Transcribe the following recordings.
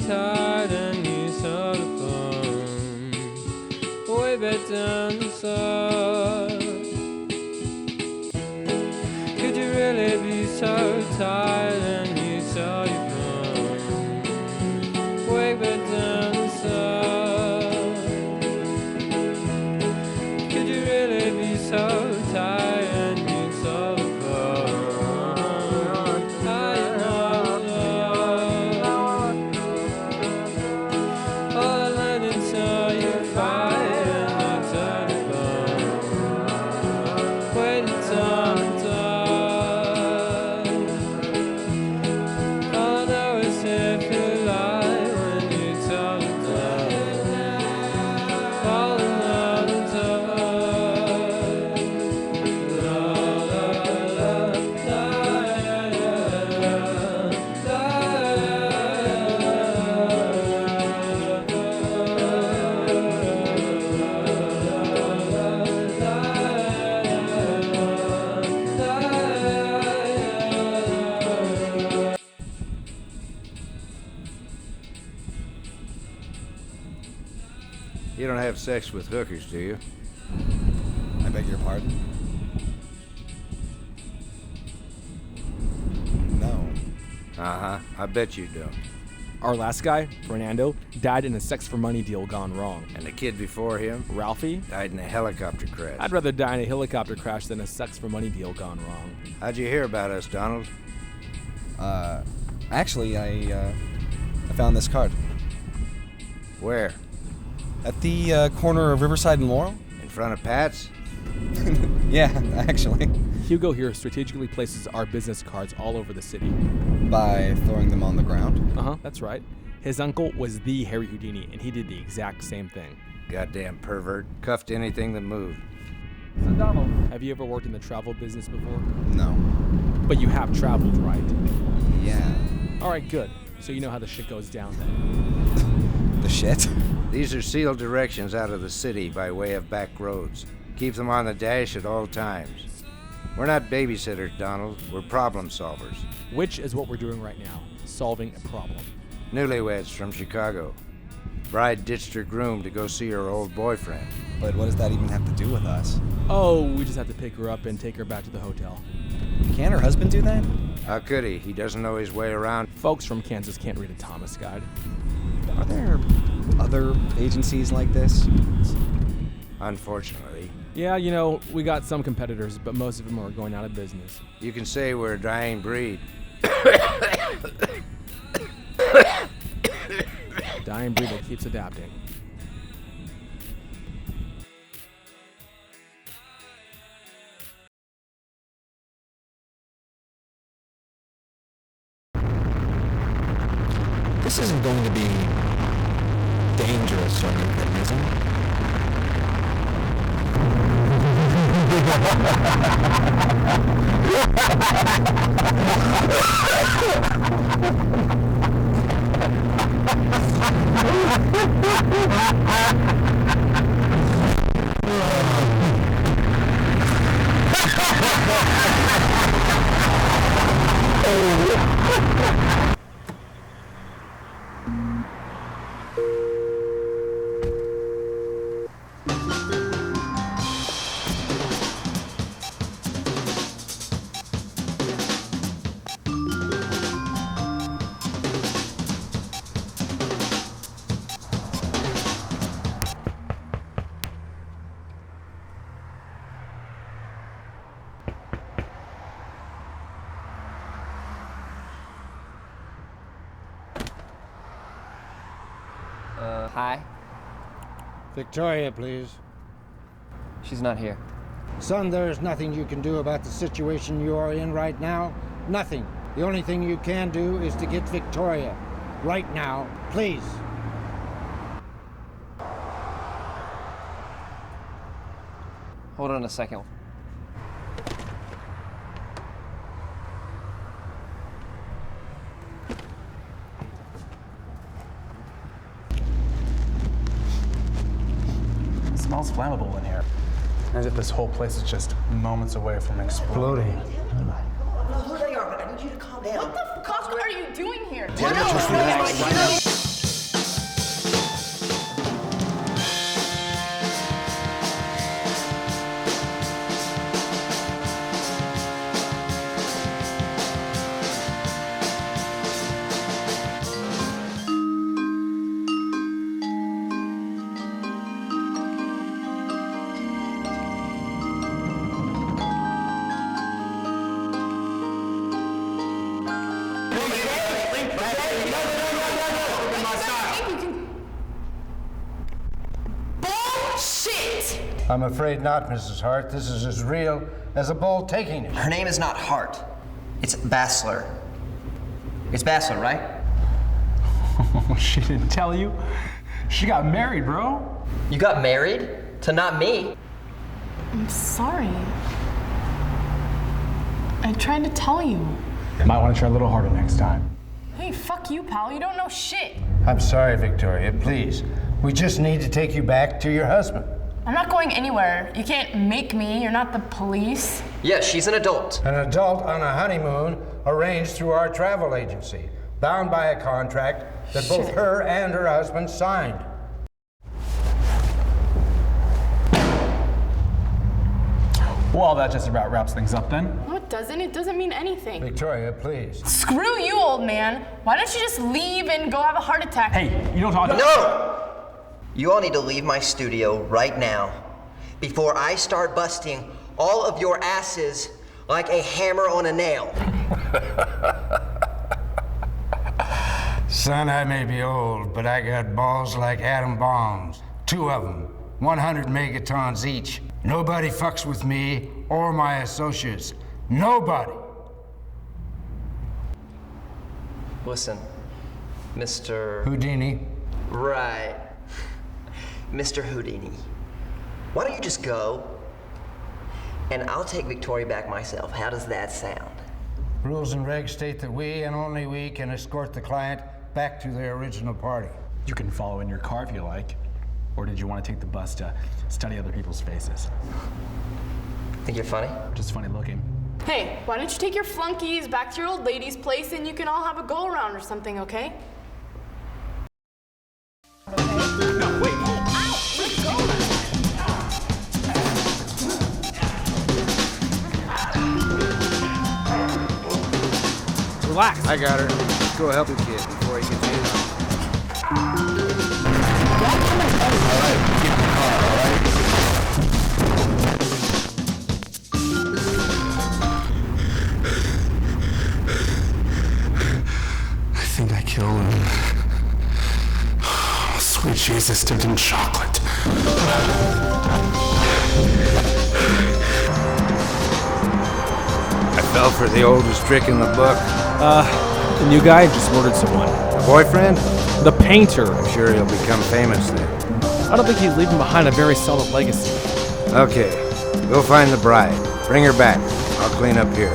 tired and you saw the phone way back down the south. Could you really be so tired and you saw your phone way back down the south? Could you really be so tired and you saw the You don't have sex with hookers, do you? I beg your pardon? No. Uh-huh. I bet you don't. Our last guy, Fernando, died in a sex-for-money deal gone wrong. And the kid before him? Ralphie? Died in a helicopter crash. I'd rather die in a helicopter crash than a sex-for-money deal gone wrong. How'd you hear about us, Donald? Actually, I found this card. Where? At the corner of Riverside and Laurel? In front of Pat's? Yeah, actually. Hugo here strategically places our business cards all over the city. By throwing them on the ground? Uh-huh, that's right. His uncle was the Harry Houdini, and he did the exact same thing. Goddamn pervert. Cuffed anything that moved. So, Donald, have you ever worked in the travel business before? No. But you have traveled, right? Yeah. All right, good. So you know how the shit goes down then. The shit? These are sealed directions out of the city by way of back roads. Keep them on the dash at all times. We're not babysitters, Donald. We're problem solvers. Which is what we're doing right now, solving a problem. Newlyweds from Chicago. Bride ditched her groom to go see her old boyfriend. But what does that even have to do with us? Oh, we just have to pick her up and take her back to the hotel. Can't her husband do that? How could he? He doesn't know his way around. Folks from Kansas can't read a Thomas guide. Are there other agencies like this? Unfortunately. Yeah, you know, we got some competitors, but most of them are going out of business. You can say we're a dying breed. Dying breed that keeps adapting. This isn't going to be dangerous or anything, is it? Hi. Victoria, please. She's not here. Son, there is nothing you can do about the situation you are in right now. Nothing. The only thing you can do is to get Victoria. Right now, please. Hold on a second. It smells flammable in here. As if this whole place is just moments away from exploding. I don't know who they are, but I need you to calm down. What the fuck are you doing here? Just relax. I'm afraid not, Mrs. Hart. This is as real as a bull taking it. Her name is not Hart. It's Bassler. It's Bassler, right? She didn't tell you? She got married, bro. You got married? To not me? I'm sorry. I tried to tell you. You might want to try a little harder next time. Hey, fuck you, pal. You don't know shit. I'm sorry, Victoria. Please. We just need to take you back to your husband. I'm not going anywhere. You can't make me. You're not the police. Yes, she's an adult. An adult on a honeymoon arranged through our travel agency, bound by a contract that both her and her husband signed. Well, that just about wraps things up then. No, it doesn't. It doesn't mean anything. Victoria, please. Screw you, old man. Why don't you just leave and go have a heart attack? Hey, you don't talk. No! You all need to leave my studio right now before I start busting all of your asses like a hammer on a nail. Son, I may be old, but I got balls like atom bombs. 2 of them, 100 megatons each. Nobody fucks with me or my associates. Nobody. Listen, Mr. Houdini. Right. Mr. Houdini. Why don't you just go and I'll take Victoria back myself. How does that sound? Rules and regs state that we and only we can escort the client back to their original party. You can follow in your car if you like. Or did you want to take the bus to study other people's faces? Think you're funny? Just funny looking. Hey, why don't you take your flunkies back to your old lady's place and you can all have a go around or something, okay? No, wait. Relax. I got her. Let's go help the kid before he gets in. I think I killed him. Sweet Jesus, dipped in chocolate. I fell for the oldest trick in the book. The new guy just murdered someone. A boyfriend? The painter. I'm sure he'll become famous then. I don't think he's leaving behind a very solid legacy. Okay, go find the bride. Bring her back. I'll clean up here.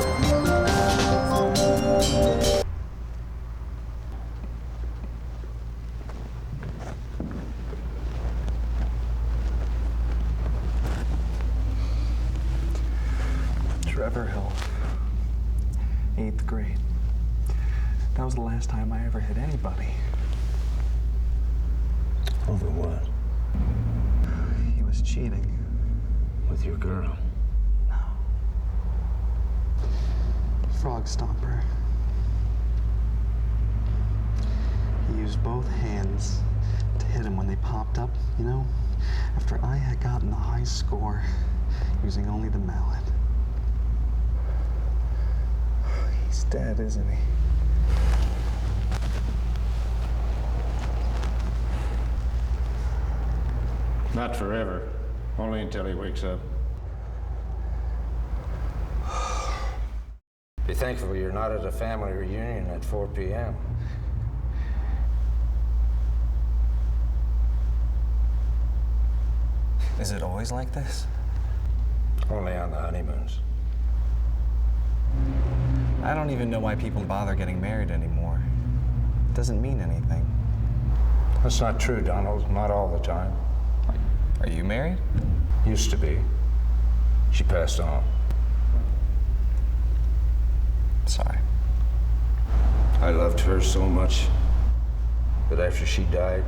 Trevor Hill, 8th grade. That was the last time I ever hit anybody. Over what? He was cheating. With your girl? No. Frog Stomper. He used both hands to hit him when they popped up, you know? After I had gotten the high score using only the mallet. He's dead, isn't he? Not forever. Only until he wakes up. Be thankful you're not at a family reunion at 4 p.m. Is it always like this? Only on the honeymoons. I don't even know why people bother getting married anymore. It doesn't mean anything. That's not true, Donald. Not all the time. Are you married? Used to be. She passed on. Sorry. I loved her so much that after she died,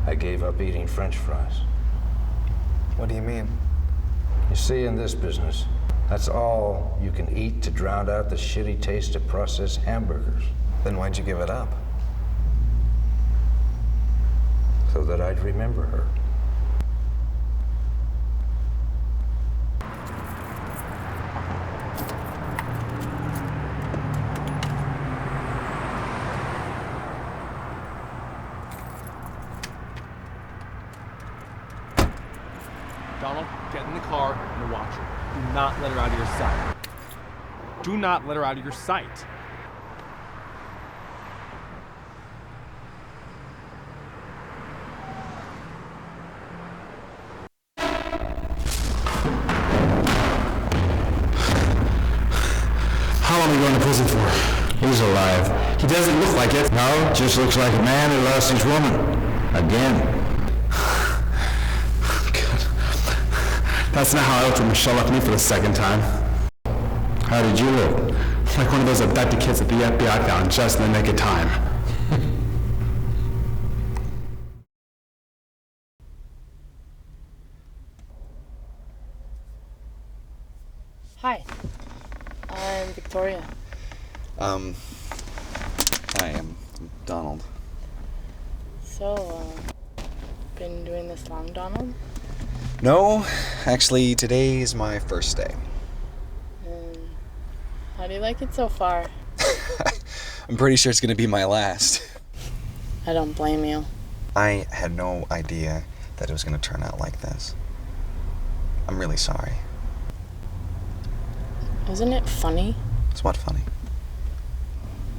I gave up eating French fries. What do you mean? You see, in this business, that's all you can eat to drown out the shitty taste of processed hamburgers. Then why'd you give it up? So that I'd remember her. Donald? car and watch her. Do not let her out of your sight. Do not let her out of your sight. How long are you going to prison for? He's alive. He doesn't look like it. No, just looks like a man who lost his woman. Again. That's not how I looked when Michelle left me for the second time. How did you look? Like one of those abducted kids that the FBI found just in the nick of time. Hi. I'm Victoria. Hi, I'm Donald. So, been doing this long, Donald? No, actually, today is my first day. How do you like it so far? I'm pretty sure it's gonna be my last. I don't blame you. I had no idea that it was gonna turn out like this. I'm really sorry. Isn't it funny? It's what funny?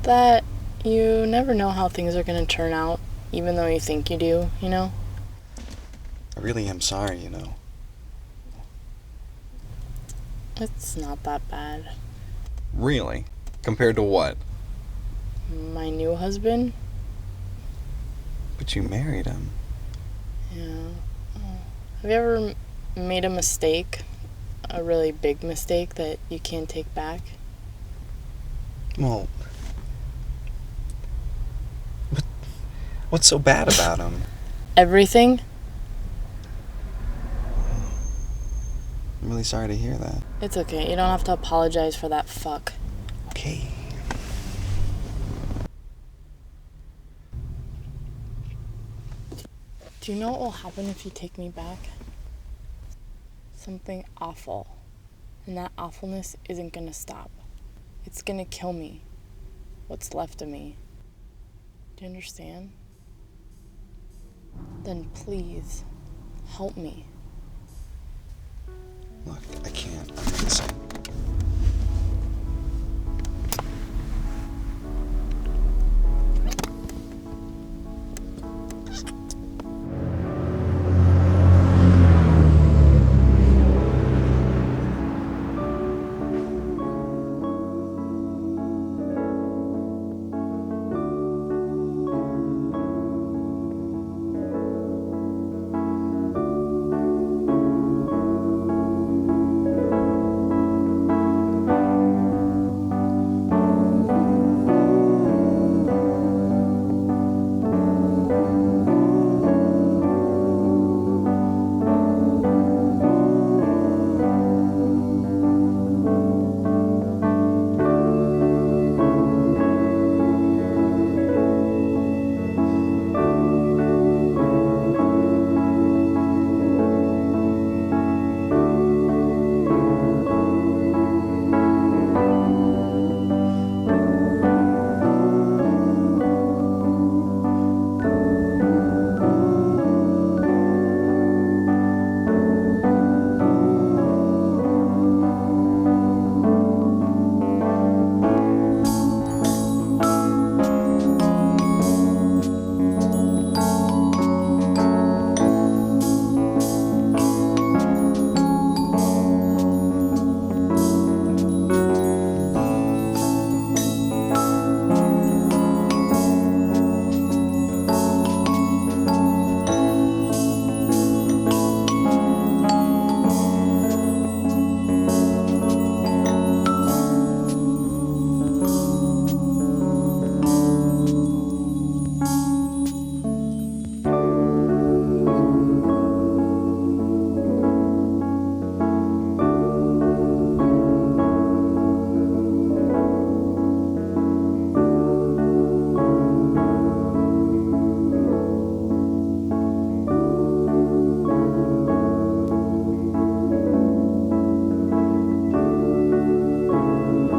That you never know how things are gonna turn out, even though you think you do, you know? I really am sorry, you know. It's not that bad. Really? Compared to what? My new husband? But you married him. Yeah. Have you ever made a mistake? A really big mistake that you can't take back? Well, what's so bad about him? Everything? I'm really sorry to hear that. It's okay. You don't have to apologize for that fuck. Okay. Do you know what will happen if you take me back? Something awful. And that awfulness isn't gonna stop. It's gonna kill me. What's left of me. Do you understand? Then please, help me. Look, I